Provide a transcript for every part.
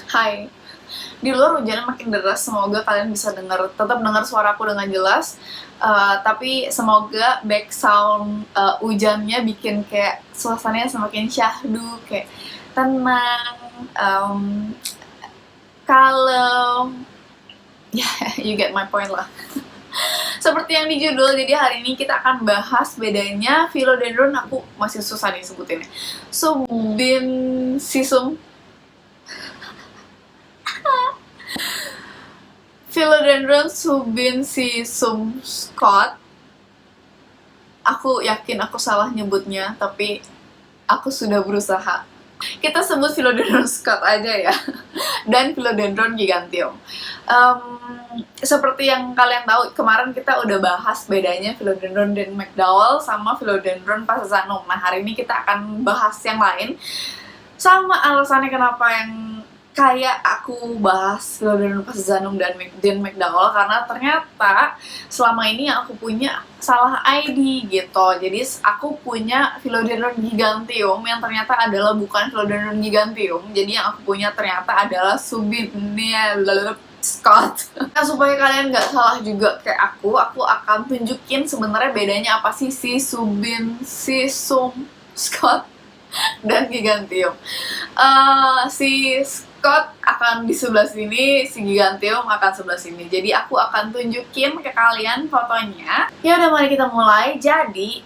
Hai, di luar hujannya makin deras, semoga kalian bisa tetap dengar suaraku dengan jelas. Tapi semoga back sound hujannya bikin kayak suasananya semakin syahdu, kayak tenang, kalem. Ya, you get my point lah. Seperti yang di judul, jadi hari ini kita akan bahas bedanya philodendron, aku masih susah nih sebutinnya, Subinsisum. Philodendron Subinsisum Scott. Aku yakin aku salah nyebutnya, tapi aku sudah berusaha. Kita sebut Philodendron Scott aja ya. Dan Philodendron giganteum. Seperti yang kalian tahu, kemarin kita udah bahas bedanya Philodendron dan McDowell sama Philodendron Passanum. Nah, hari ini kita akan bahas yang lain. Sama alasannya kenapa yang kayak aku bahas Philodendron Passanum dan McDowell, karena ternyata selama ini yang aku punya salah ID gitu. Jadi aku punya Philodendron giganteum yang ternyata adalah bukan Philodendron giganteum. Jadi yang aku punya ternyata adalah Subinsisum Scott. Nah, supaya kalian nggak salah juga kayak aku akan tunjukin sebenarnya bedanya apa sih si Subinsisum Scott dan giganteum. Si Scott akan di sebelah sini, si giganteum akan sebelah sini. Jadi aku akan tunjukin ke kalian fotonya. Ya udah, mari kita mulai. Jadi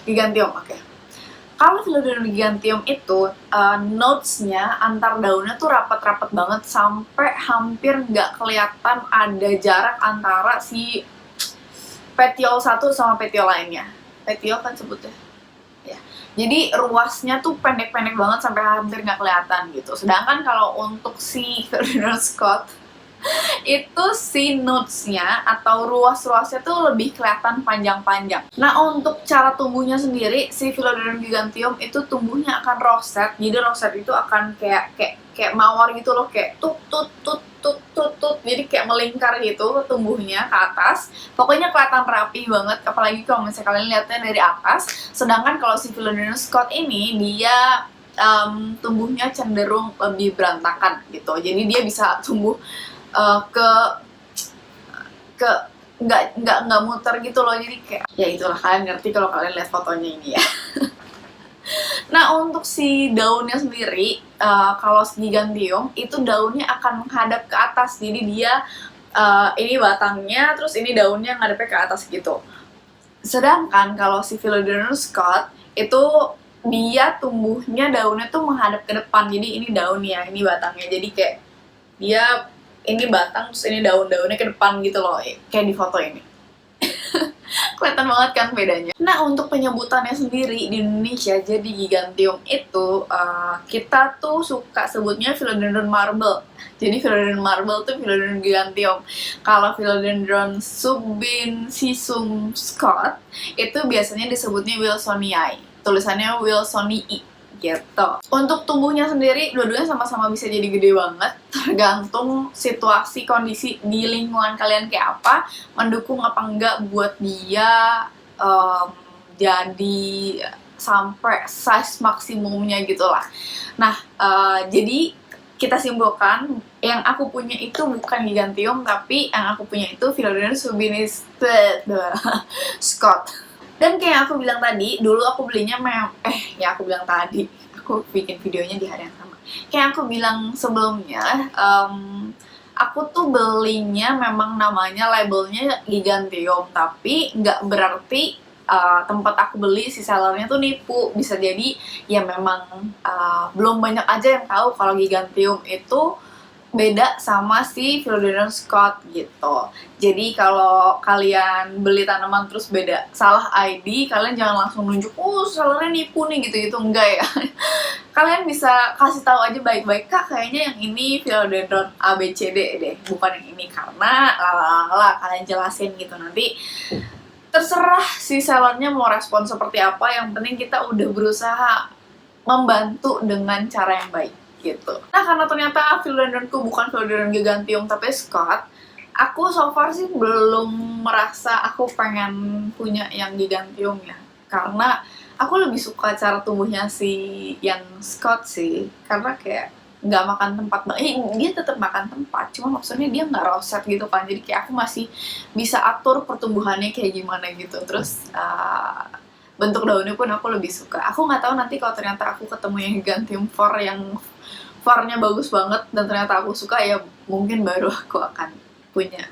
giganteum, oke. Kalau Philodendron giganteum itu nodes-nya antar daunnya tuh rapat-rapat banget sampai hampir nggak kelihatan ada jarak antara si petiole satu sama petiole lainnya. Petiole kan sebutnya. Ya. Jadi ruasnya tuh pendek-pendek banget sampai hampir nggak kelihatan gitu. Sedangkan kalau untuk si Philodendron Scott itu si nodes-nya atau ruas-ruasnya tuh lebih kelihatan panjang-panjang. Nah, untuk cara tumbuhnya sendiri, si Philodendron giganteum itu tumbuhnya akan roset. Jadi roset itu akan kayak mawar gitu loh, kayak tut. Jadi kayak melingkar gitu tumbuhnya ke atas. Pokoknya kelihatan rapi banget, apalagi kalau misalnya kalian lihatnya dari atas. Sedangkan kalau si Philodendron Scott ini dia tumbuhnya cenderung lebih berantakan gitu. Jadi dia bisa tumbuh nggak muter gitu loh, jadi kayak ya itulah, kalian ngerti kalau kalian lihat fotonya ini ya. Nah, untuk si daunnya sendiri, kalau giganteum itu daunnya akan menghadap ke atas, jadi dia ini batangnya, terus ini daunnya ngadepnya ke atas gitu. Sedangkan kalau si Philodendron Scott itu dia tumbuhnya daunnya tuh menghadap ke depan, jadi ini daunnya, ini batangnya, jadi kayak dia ini batang, terus ini daun-daunnya ke depan gitu loh, kayak di foto ini. Kelihatan banget kan bedanya. Nah, untuk penyebutannya sendiri di Indonesia, jadi giganteum itu kita tuh suka sebutnya Philodendron marble. Jadi Philodendron marble tuh Philodendron giganteum. Kalau Philodendron Subinsisum Scott itu biasanya disebutnya Wilsonii. Tulisannya Wilsonii gitu. Untuk tumbuhnya sendiri, dua-duanya sama-sama bisa jadi gede banget, tergantung situasi, kondisi di lingkungan kalian kayak apa, mendukung apa enggak buat dia jadi sampai size maksimumnya gitulah. Nah, jadi kita simpulkan, yang aku punya itu bukan giganteum, tapi yang aku punya itu Philodendron Subinsisum Scott. Dan kayak aku bilang tadi, dulu aku belinya aku bikin videonya di hari yang sama. Kayak aku bilang sebelumnya, aku tuh belinya memang namanya labelnya giganteum, tapi nggak berarti tempat aku beli si sellernya tuh nipu. Bisa jadi ya memang belum banyak aja yang tahu kalau giganteum itu beda sama si Philodendron Scott gitu. Jadi kalau kalian beli tanaman terus beda salah ID, kalian jangan langsung nunjuk, sellernya nipu nih gitu-gitu, enggak ya. Kalian bisa kasih tahu aja baik-baik, Kak, kayaknya yang ini Philodendron ABCD deh, bukan yang ini karena kalian jelasin gitu. Nanti terserah si sellernya mau respon seperti apa, yang penting kita udah berusaha membantu dengan cara yang baik gitu. Nah, karena ternyata Philodendronku bukan Philodendron giganteum tapi Scott, aku so far sih belum merasa aku pengen punya yang giganteum ya, karena aku lebih suka cara tumbuhnya si yang Scott sih, karena kayak nggak makan tempat dia tetap makan tempat, cuma maksudnya dia nggak roset gitu kan, jadi kayak aku masih bisa atur pertumbuhannya kayak gimana gitu. Terus bentuk daunnya pun aku lebih suka. Aku nggak tahu nanti kalau ternyata aku ketemu yang Gigantium flor yang flornya bagus banget dan ternyata aku suka, ya mungkin baru aku akan punya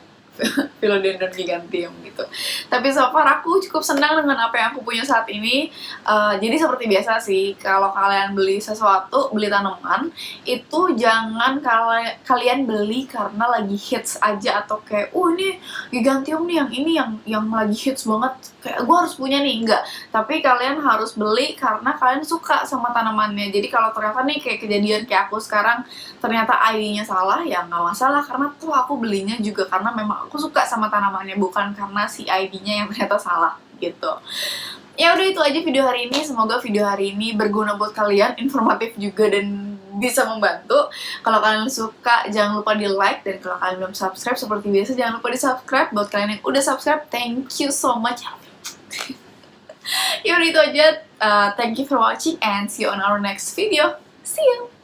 Philodendron Gigantium gitu. Tapi so far aku cukup senang dengan apa yang aku punya saat ini. Jadi seperti biasa sih, kalau kalian beli sesuatu, beli tanaman, itu jangan kalian beli karena lagi hits aja, atau kayak ini Gigantium nih, yang ini yang lagi hits banget, kayak gue harus punya nih. Enggak, tapi kalian harus beli karena kalian suka sama tanamannya. Jadi kalau ternyata nih kayak kejadian kayak aku sekarang, ternyata ID-nya salah, ya nggak masalah, karena tuh aku belinya juga karena memang aku suka sama tanamannya, bukan karena si ID-nya yang ternyata salah gitu. Ya udah, itu aja video hari ini. Semoga video hari ini berguna buat kalian, informatif juga dan bisa membantu. Kalau kalian suka, jangan lupa di like, dan kalau kalian belum subscribe seperti biasa, jangan lupa di subscribe. Buat kalian yang udah subscribe, thank you so much. Ya udah, itu aja. Thank you for watching and see you on our next video. See you.